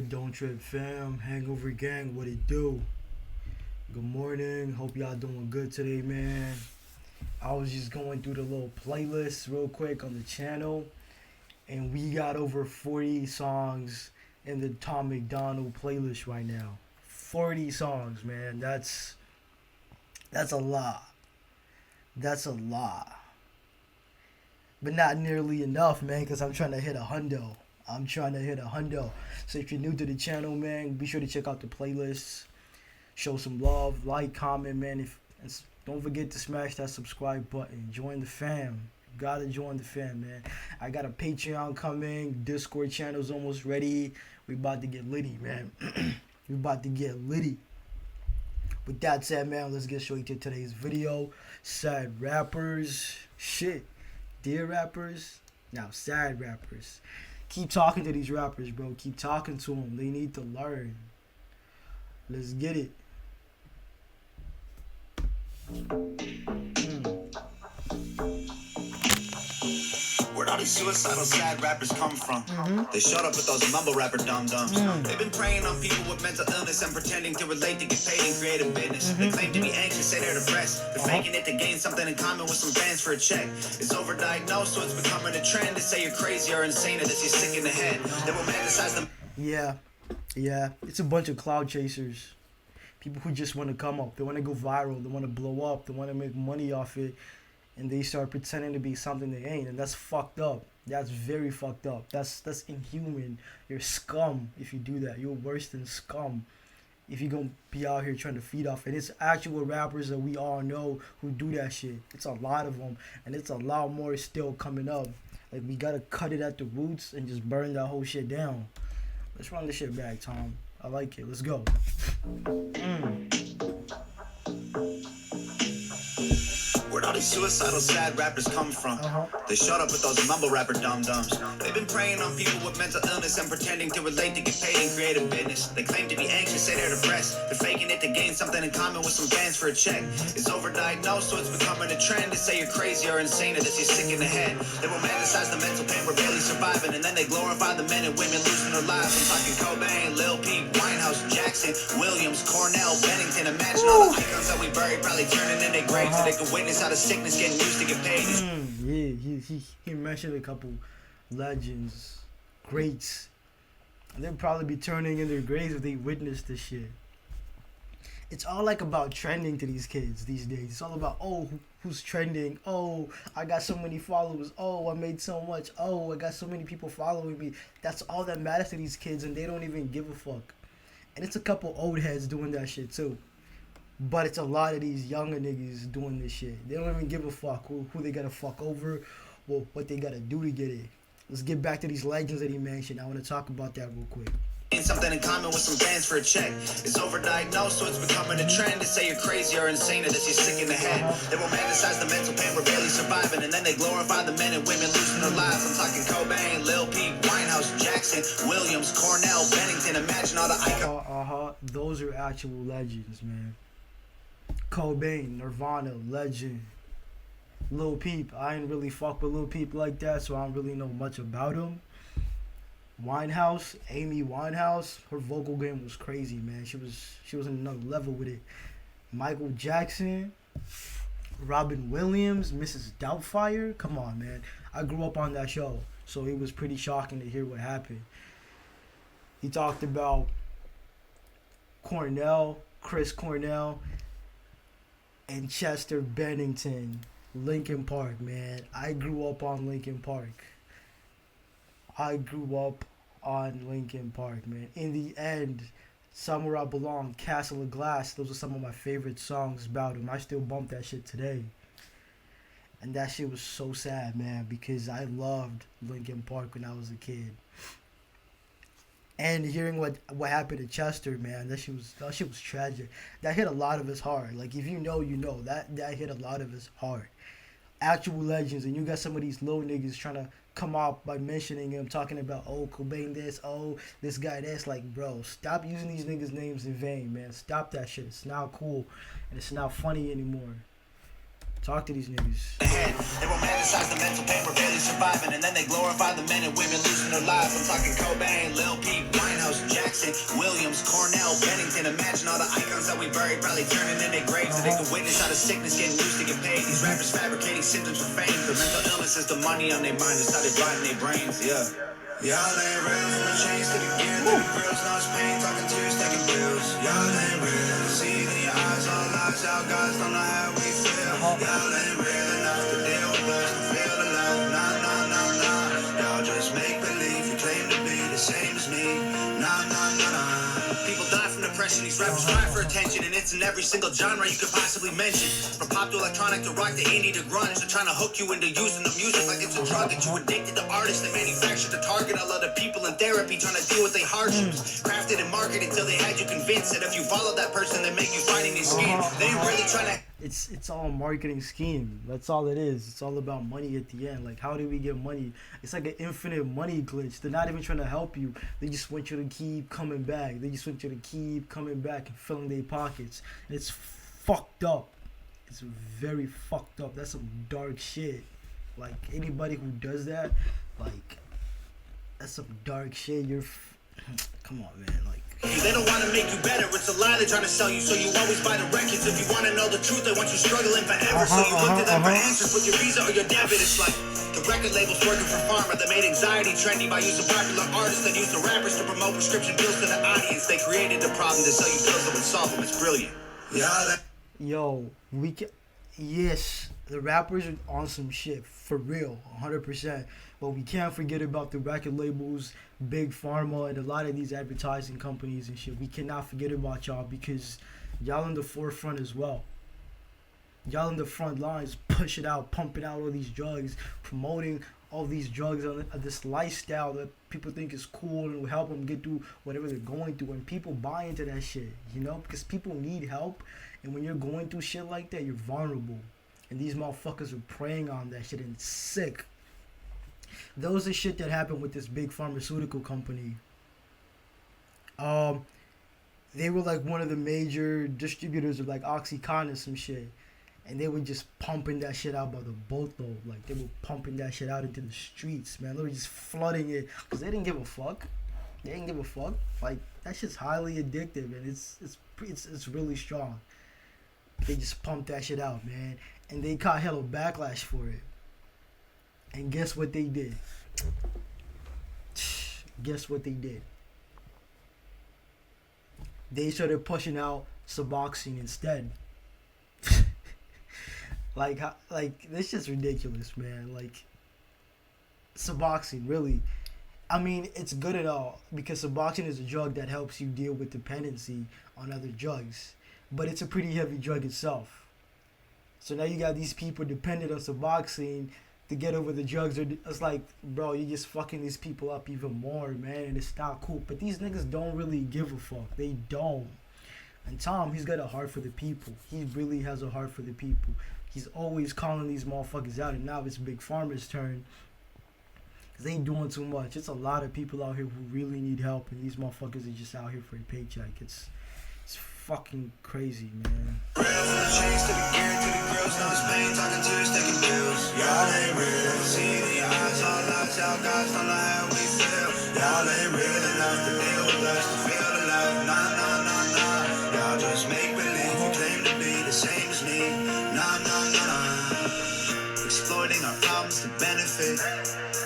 Don't Trip fam, Hangover Gang, what it do? Good morning, hope y'all doing good today, man. I was just going through the little playlist real quick on the channel, and we got over 40 songs in the Tom Macdonald playlist right now. 40 songs, man. That's a lot. That's a lot. But not nearly enough, man, because I'm trying to hit a hundo. So if you're new to the channel, man, be sure to check out the playlists. Show some love, like, comment, man. Don't forget to smash that subscribe button. Join the fam. You gotta join the fam, man. I got a Patreon coming. Discord channel's almost ready. We about to get litty, man. We about to get litty. With that said, man, let's get straight to today's video. Sad rappers. Shit. Dear rappers. Now sad rappers. Keep talking to these rappers, bro. Keep talking to them. They need to learn. Let's get it. Where'd all these suicidal sad rappers come from? They showed up with those mumble rapper dum-dums. They've been preying on people with mental illness and pretending to relate to get paid and create a business. They claim to be anxious, say they're depressed. They're faking it to gain something in common with some fans for a check. It's overdiagnosed, so it's becoming a trend to say you're crazy or insane or that you're sick in the head. They romanticize them. Yeah. It's a bunch of cloud chasers. People who just want to come up. They want to go viral. They want to blow up. They want to make money off it. And they start pretending to be something they ain't. And that's fucked up. That's very fucked up. That's inhuman. You're scum if you do that. You're worse than scum if you're going to be out here trying to feed off. And it's actual rappers that we all know who do that shit. It's a lot of them. And it's a lot more still coming up. Like, we got to cut it at the roots and just burn that whole shit down. Let's run this shit back, Tom. I like it. Let's go. Where'd all these suicidal sad rappers come from? They showed up with those mumble rapper dum-dums. They've been preying on people with mental illness and pretending to relate to get paid and create a business. They claim to be anxious, say they're depressed. They're faking it to gain something in common with some fans for a check. It's overdiagnosed, so it's becoming a trend to say you're crazy or insane or that you're sick in the head. They romanticize the mental pain, we're barely surviving, and then they glorify the men and women losing their lives. I'm talking Cobain, Lil Peep, Winehouse, Jackson, Williams, Cornell, Bennington. Imagine all the icons that we buried probably turning in their graves so they could witness how the sickness getting used to get paid. Yeah, he mentioned a couple legends, greats. And they'll probably be turning in their graves if they witness this shit. It's all like about trending to these kids these days. It's all about, who's trending? Oh, I got so many followers. Oh, I made so much. Oh, I got so many people following me. That's all that matters to these kids, and they don't even give a fuck. And it's a couple old heads doing that shit too. But it's a lot of these younger niggas doing this shit. They don't even give a fuck who they gotta fuck over or what they gotta do to get it. Let's get back to these legends that he mentioned. I want to talk about that real quick. Something in common with some fans for a check. It's overdiagnosed, so it's becoming a trend to say you're crazy or insane or that you're sick in the head. They romanticize the mental pain, we're barely surviving, and then they glorify the men and women losing their lives. I'm talking Cobain, Lil Peep, Winehouse, Jackson, Williams, Cornell, Bennington. Imagine all the icons. Those are actual legends, man. Cobain, Nirvana, legend. Lil Peep, I ain't really fuck with Lil Peep like that, so I don't really know much about him. Winehouse, Amy Winehouse, her vocal game was crazy, man. She was on another level with it. Michael Jackson, Robin Williams, Mrs. Doubtfire. Come on, man. I grew up on that show, so it was pretty shocking to hear what happened. He talked about Chris Cornell, and Chester Bennington. Linkin Park, man. I grew up on Linkin Park, man. In the end, Somewhere I Belong, Castle of Glass, those are some of my favorite songs about him. I still bump that shit today. And that shit was so sad, man, because I loved Linkin Park when I was a kid. And hearing what happened to Chester, man, that shit was tragic. That hit a lot of us hard. Like, if you know, you know. That hit a lot of us hard. Actual legends, and you got some of these little niggas trying to come out by mentioning him, talking about, Cobain this, this guy this. Like, bro, stop using these niggas' names in vain, man. Stop that shit. It's not cool, and it's not funny anymore. Talk to these niggas. They romanticize the mental pain, we're barely surviving, and then they glorify the men and women losing their lives. I'm talking Cobain, Lil Peep, Winehouse, Jackson, Williams, Cornell, Bennington. Imagine all the icons that we buried, probably turning in their graves. So they could witness how the sickness getting used to get paid. These rappers fabricating symptoms for fame. Their mental illness is the money on their mind that started driving their brains. Yeah. Y'all ain't real, from the chains to the gear, to the grills, now it's pain, talking tears, taking bills. Y'all ain't real, see it in your eyes, all lies, y'all guys don't know how we feel. Y'all ain't real enough to deal with us, to feel the love, nah, nah, nah, nah. Y'all just make believe, you claim to be the same as me, nah, nah, nah, nah. People die from depression, these rappers cry for attention, and it's in every single genre you could possibly mention. From pop to electronic to rock to indie to grunge, they're trying to hook you into using the music like it's a drug, that you addicted to artists, they manufacture the target. A lot of people in therapy trying to deal with their hardships, crafted and marketed till they had you convinced that if you follow that person, they make you fighting their scheme. They ain't really trying to. It's all a marketing scheme. That's all it is. It's all about money at the end. Like, how do we get money? It's like an infinite money glitch. They're not even trying to help you. They just want you to keep coming back. They just want you to keep coming back and filling their pockets. And it's fucked up. It's very fucked up. That's some dark shit. Like, anybody who does that, like, that's some dark shit. Come on, man. Like, they don't want to make you better. It's a lie they're trying to sell you, so you always buy the records. If you want to know the truth, they want you struggling forever. So you look to them for answers with your Visa or your debit. It's like the record labels working for Pharma that made anxiety trendy by using popular artists that use the rappers to promote prescription pills to the audience. They created the problem to sell you pills that would solve them. It's brilliant. Yo, yes, the rappers are on some shit, for real, 100%. But we can't forget about the record labels, Big Pharma, and a lot of these advertising companies and shit. We cannot forget about y'all because y'all in the forefront as well. Y'all in the front lines, pushing out, pumping out all these drugs, promoting all these drugs on this lifestyle that people think is cool and will help them get through whatever they're going through. And people buy into that shit, you know, because people need help. And when you're going through shit like that, you're vulnerable. And these motherfuckers are preying on that shit, and it's sick. Those are shit that happened with this big pharmaceutical company. They were like one of the major distributors of like Oxycontin and some shit. And they were just pumping that shit out by the boatload. Like, they were pumping that shit out into the streets, man. They were just flooding it because they didn't give a fuck. They didn't give a fuck. Like, that shit's highly addictive, and it's really strong. They just pumped that shit out, man. And they caught hella backlash for it. And guess what they did? Guess what they did? They started pushing out Suboxone instead. like this shit's ridiculous, man. Like, Suboxone, really. I mean, it's good at all because Suboxone is a drug that helps you deal with dependency on other drugs, but it's a pretty heavy drug itself. So now you got these people dependent on Suboxone to get over the drugs. It's like, bro, you're just fucking these people up even more, man, and it's not cool. But these niggas don't really give a fuck. They don't. And Tom, he's got a heart for the people. He really has a heart for the people. He's always calling these motherfuckers out, and now it's Big Pharma's turn. Because they doing too much. It's a lot of people out here who really need help, and these motherfuckers are just out here for a paycheck. It's fucking crazy, man. Real from the chains to the gear to the grills, now it's pain, talking tears, taking bills. Y'all ain't real, see it in your eyes, all lies, y'all guys don't know how we feel. Y'all ain't real enough to deal with us, to feel the love, nah, nah, nah, nah. Y'all just make believe, you claim to be the same as me, nah, nah, nah, nah. Exploiting our problems to benefit,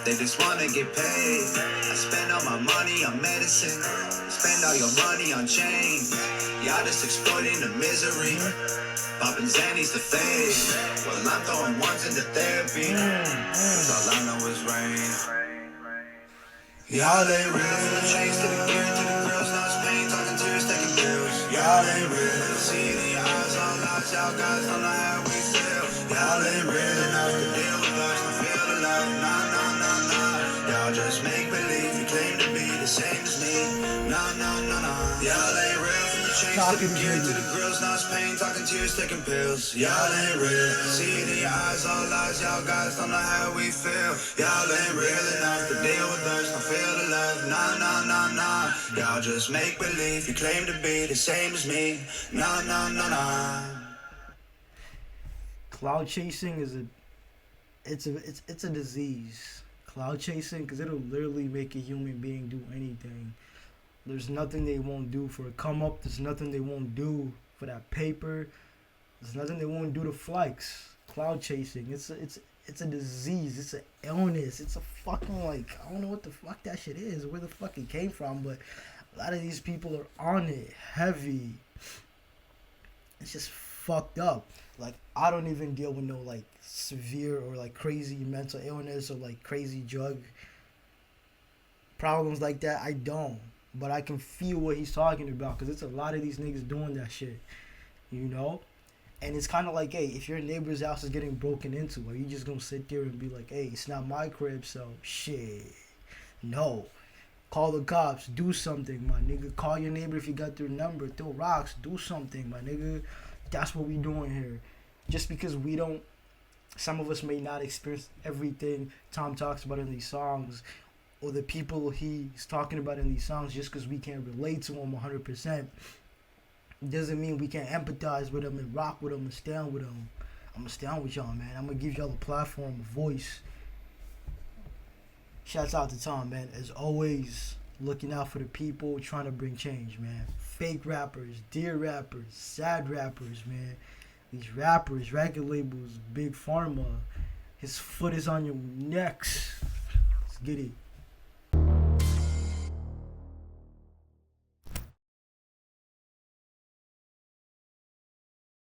they just wanna get paid. I spend all my money on medicine, spend all your money on change. Y'all just exploiting the misery, popping Xannies to fade. Well, I'm throwing ones into therapy, cause all I know is rain. Y'all ain't real, from the chains to the gear to the grills, now it's pain, talking tears, taking bills. Y'all ain't real, see it in your eyes, all lies, y'all guys don't know how we feel. Y'all ain't real enough to deal with us, to feel the love, nah, nah, nah, nah. Y'all just make believe, you claim to be the same as me, nah, nah, nah, nah. Y'all ain't real. Chains to the gear to the grills, now it's pain, talking tears, taking pills. Y'all ain't real, see it in your eyes, all lies, y'all guys don't know how we feel. Y'all ain't real enough to deal with us, don't feel the love, nah, nah, nah, nah. Y'all just make believe, you claim to be the same as me, nah, nah, nah, nah. cloud chasing is it's a disease. Cloud chasing, because it'll literally make a human being do anything. There's nothing they won't do for a come up. There's nothing they won't do for that paper. There's nothing they won't do to flex. Cloud chasing. It's a disease. It's an illness. It's a fucking, like, I don't know what the fuck that shit is, where the fuck it came from, but a lot of these people are on it heavy. It's just fucked up. Like, I don't even deal with no, like, severe or, like, crazy mental illness or, like, crazy drug problems like that. I don't. But I can feel what he's talking about, because it's a lot of these niggas doing that shit, you know? And it's kind of like, hey, if your neighbor's house is getting broken into, are you just going to sit there and be like, hey, it's not my crib, so shit. No. Call the cops. Do something, my nigga. Call your neighbor if you got their number. Throw rocks. Do something, my nigga. That's what we doing here. Just because we don't, some of us may not experience everything Tom talks about in these songs, or the people he's talking about in these songs, just because we can't relate to them 100%, doesn't mean we can't empathize with them and rock with them and stand with them. I'm going to stand with y'all, man. I'm going to give y'all a platform, a voice. Shouts out to Tom, man. As always, looking out for the people, trying to bring change, man. Fake rappers, dear rappers, sad rappers, man. These rappers, record labels, big pharma. His foot is on your necks. Let's get it.